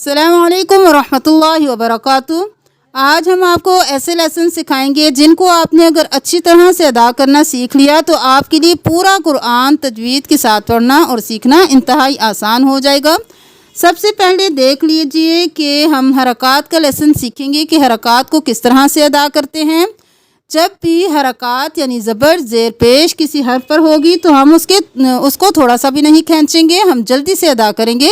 السلام علیکم ورحمۃ اللہ وبرکاتہ۔ آج ہم آپ کو ایسے لیسن سکھائیں گے جن کو آپ نے اگر اچھی طرح سے ادا کرنا سیکھ لیا تو آپ کے لیے پورا قرآن تجوید کے ساتھ پڑھنا اور سیکھنا انتہائی آسان ہو جائے گا۔ سب سے پہلے دیکھ لیجئے کہ ہم حرکات کا لیسن سیکھیں گے کہ حرکات کو کس طرح سے ادا کرتے ہیں۔ جب بھی حرکات یعنی زبر زیر پیش کسی حرف پر ہوگی تو ہم اس کو تھوڑا سا بھی نہیں کھینچیں گے، ہم جلدی سے ادا کریں گے۔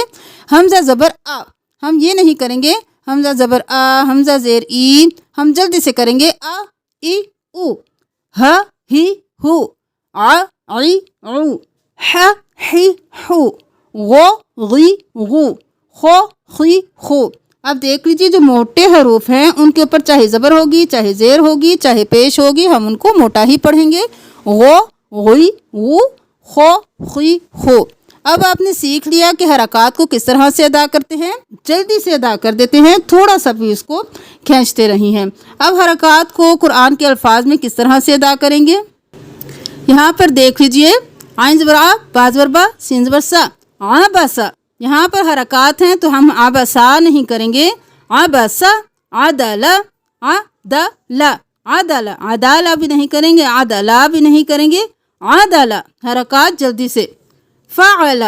حمزہ زبر آ، ہم یہ نہیں کریں گے حمزہ زبر آ، حمزہ زیر ای، ہم جلدی سے کریں گے آ ای او، ہ ہی ہو، آ عی عو، ح حی حو، غو غی غو، خو خی خو۔ اب دیکھ لیجیے جو موٹے حروف ہیں ان کے اوپر چاہے زبر ہوگی، چاہے زیر ہوگی، چاہے پیش ہوگی، ہم ان کو موٹا ہی پڑھیں گے، غو غی غو، خو خی خو۔ اب آپ نے سیکھ لیا کہ حرکات کو کس طرح سے ادا کرتے ہیں، جلدی سے ادا کر دیتے ہیں، تھوڑا سا بھی اس کو کھینچتے رہی ہیں۔ اب حرکات کو قرآن کے الفاظ میں کس طرح سے ادا کریں گے، یہاں پر دیکھ لیجئے، عین زبر آ، با زبر با، سین زبر سا، عبسا۔ یہاں پر حرکات ہیں تو ہم عبسا نہیں کریں گے، عبسا، عدل، عدل، عدل، عدل بھی نہیں کریں گے، عدل بھی نہیں کریں گے، عدل۔ حرکات جلدی سے، فعل،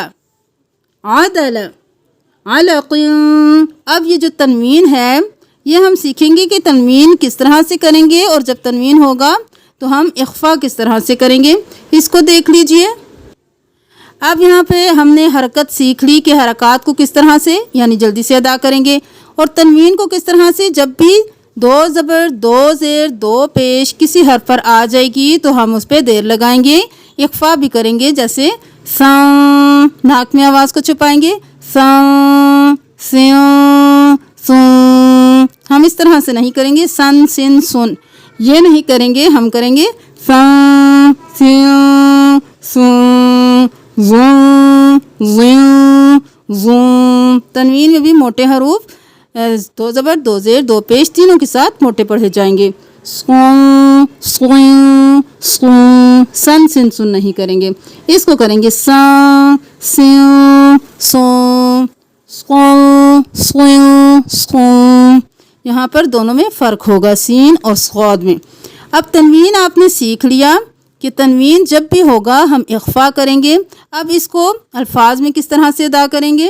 عدل، علق۔ اب یہ جو تنوین ہے یہ ہم سیکھیں گے کہ تنوین کس طرح سے کریں گے، اور جب تنوین ہوگا تو ہم اخفا کس طرح سے کریں گے، اس کو دیکھ لیجئے۔ اب یہاں پہ ہم نے حرکت سیکھ لی کہ حرکات کو کس طرح سے یعنی جلدی سے ادا کریں گے، اور تنوین کو کس طرح سے، جب بھی دو زبر دو زیر دو پیش کسی حرف پر آ جائے گی تو ہم اس پہ دیر لگائیں گے، اخفا بھی کریں گے، جیسے سن، ناک میں آواز کو چھپائیں گے، سن سن سن، ہم اس طرح سے نہیں کریں گے سن سن سن، یہ نہیں کریں گے، ہم کریں گے سن سن سن زن زن زن۔ تنوین میں بھی موٹے حروف دو زبر دو زیر دو پیش تینوں کے ساتھ موٹے پڑھے جائیں گے، سن سن سن، سن سن سن نہیں کریں گے، اس کو کریں گے سن سن سن سن سن سن۔ یہاں پر دونوں میں فرق ہوگا، سین اور صاد میں۔ اب تنوین آپ نے سیکھ لیا کہ تنوین جب بھی ہوگا ہم اخفا کریں گے۔ اب اس کو الفاظ میں کس طرح سے ادا کریں گے،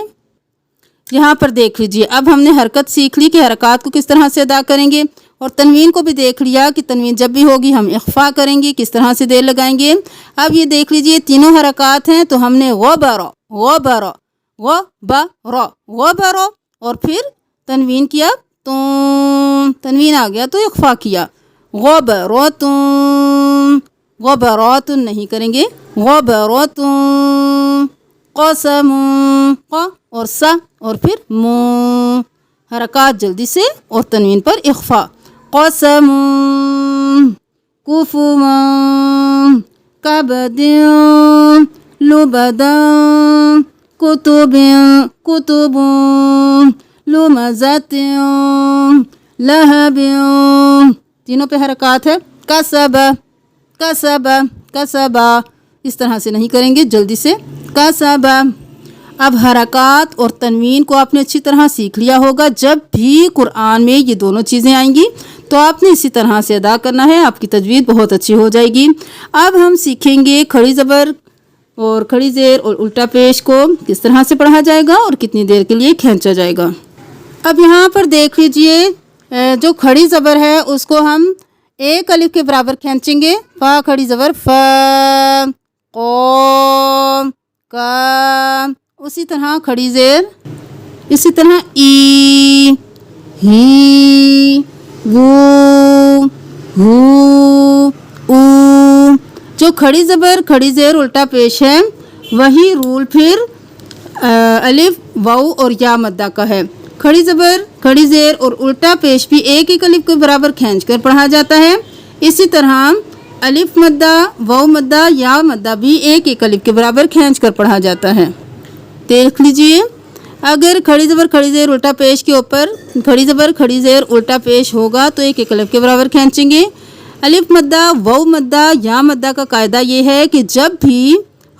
یہاں پر دیکھ لیجئے۔ اب ہم نے حرکت سیکھ لی کہ حرکات کو کس طرح سے ادا کریں گے، اور تنوین کو بھی دیکھ لیا کہ تنوین جب بھی ہوگی ہم اخفا کریں گے، کس طرح سے دیر لگائیں گے۔ اب یہ دیکھ لیجئے تینوں حرکات ہیں تو ہم نے غبر غبر غبر غبر، اور پھر تنوین کیا تو تنوین آ گیا تو اخفا کیا، غبراتن، غبراتن نہیں کریں گے، غبراتن، قسم، ق اور سا اور پھر م، حرکات جلدی سے اور تنوین پر اخفا، قسم، کفم، کبد، لبد، کتب، کتب، لمزت، لہب۔ تینوں پہ حرکات ہے، کسب کسب کسب، اس طرح سے نہیں کریں گے، جلدی سے، کسب۔ اب حرکات اور تنوین کو آپ نے اچھی طرح سیکھ لیا ہوگا، جب بھی قرآن میں یہ دونوں چیزیں آئیں گی تو آپ نے اسی طرح سے ادا کرنا ہے، آپ کی تجوید بہت اچھی ہو جائے گی۔ اب ہم سیکھیں گے کھڑی زبر اور کھڑی زیر اور الٹا پیش کو کس طرح سے پڑھا جائے گا اور کتنی دیر کے لیے کھینچا جائے گا۔ اب یہاں پر دیکھ لیجئے جو کھڑی زبر ہے اس کو ہم ایک الف کے برابر کھینچیں گے، فا کھڑی زبر ف، قوم، کا، اسی طرح کھڑی زیر، اسی طرح ای، ہی، وو، ہو، او۔ جو کھڑی زبر کھڑی زیر الٹا پیش ہے وہی رول پھر الف واو اور یا مدہ کا ہے۔ کھڑی زبر کھڑی زیر اور الٹا پیش بھی ایک ایک الف کے برابر کھینچ کر پڑھا جاتا ہے، اسی طرح الف مدہ واو مدہ یا مدہ بھی ایک ایک الف کے برابر کھینچ کر پڑھا جاتا ہے۔ دیکھ لیجئے، اگر کھڑی زبر کھڑی زیر الٹا پیش کے اوپر کھڑی زبر کھڑی زیر الٹا پیش ہوگا تو ایک ایک الف کے برابر کھینچیں گے۔ الف مدہ واو مدہ یا مدہ کا قاعدہ یہ ہے کہ جب بھی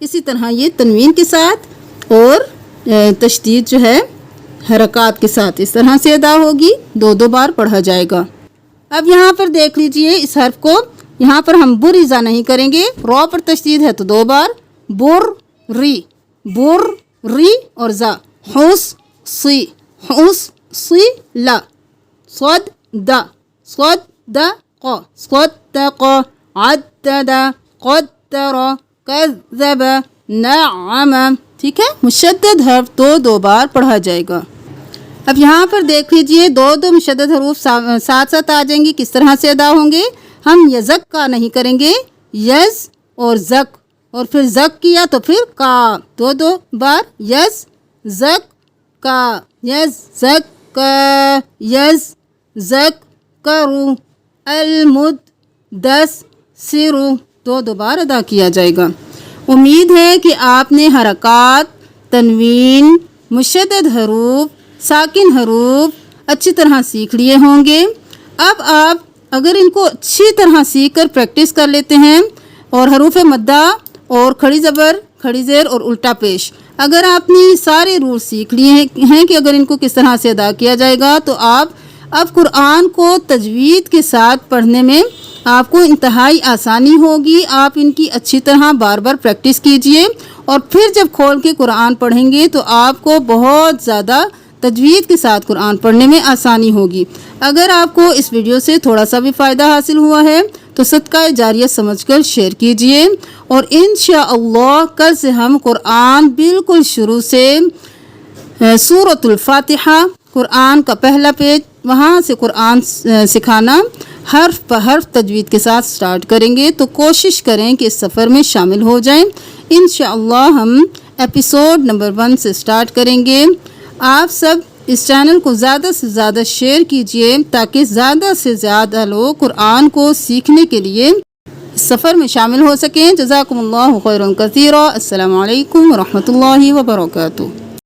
اسی طرح یہ تنوین کے ساتھ اور تشدید جو ہے حرکات کے ساتھ اس طرح سے ادا ہوگی، 2 بار پڑھا جائے گا۔ اب یہاں پر دیکھ لیجئے اس حرف کو، یہاں پر ہم بر ایزا نہیں کریں گے، رو پر تشدید ہے تو 2 بار، بر ری اور زا، حس سی لا، صد دا قو، عدد قدر کذب نعم، ٹھیک ہے، مشدد حرف 2 بار پڑھا جائے گا۔ اب یہاں پر دیکھ لیجئے 2 مشدد حروف ساتھ ساتھ آ جائیں گی، کس طرح سے ادا ہوں گے؟ ہم یزک کا نہیں کریں گے، یز اور زک، اور پھر زک کیا تو پھر کا، 2 بار، یز زک کا، یز زک کا، یز زک کرو، المدثر، 2 بار ادا کیا جائے گا۔ امید ہے کہ آپ نے حرکات، تنوین، مشدد حروف، ساکن حروف اچھی طرح سیکھ لیے ہوں گے۔ اب آپ اگر ان کو اچھی طرح سیکھ کر پریکٹس کر لیتے ہیں، اور حروف مدہ اور کھڑی زبر، کھڑی زیر اور الٹا پیش، اگر آپ نے سارے رول سیکھ لیے ہیں کہ اگر ان کو کس طرح سے ادا کیا جائے گا، تو آپ اب قرآن کو تجوید کے ساتھ پڑھنے میں آپ کو انتہائی آسانی ہوگی۔ آپ ان کی اچھی طرح بار بار پریکٹس کیجئے، اور پھر جب کھول کے قرآن پڑھیں گے تو آپ کو بہت زیادہ تجوید کے ساتھ قرآن پڑھنے میں آسانی ہوگی۔ اگر آپ کو اس ویڈیو سے تھوڑا سا بھی فائدہ حاصل ہوا ہے تو صدقہ جاریہ سمجھ کر شیئر کیجئے، اور انشاءاللہ کل سے ہم قرآن بالکل شروع سے سورۃ الفاتحہ، قرآن کا پہلا پیج، وہاں سے قرآن سکھانا حرف بہ حرف تجوید کے ساتھ سٹارٹ کریں گے۔ تو کوشش کریں کہ اس سفر میں شامل ہو جائیں۔ انشاءاللہ ہم ایپیسوڈ نمبر 1 سے سٹارٹ کریں گے۔ آپ سب اس چینل کو زیادہ سے زیادہ شیئر کیجئے تاکہ زیادہ سے زیادہ لوگ قرآن کو سیکھنے کے لیے اس سفر میں شامل ہو سکیں۔ جزاکم اللہ خیرا کثیرا۔ السلام علیکم ورحمۃ اللہ وبرکاتہ۔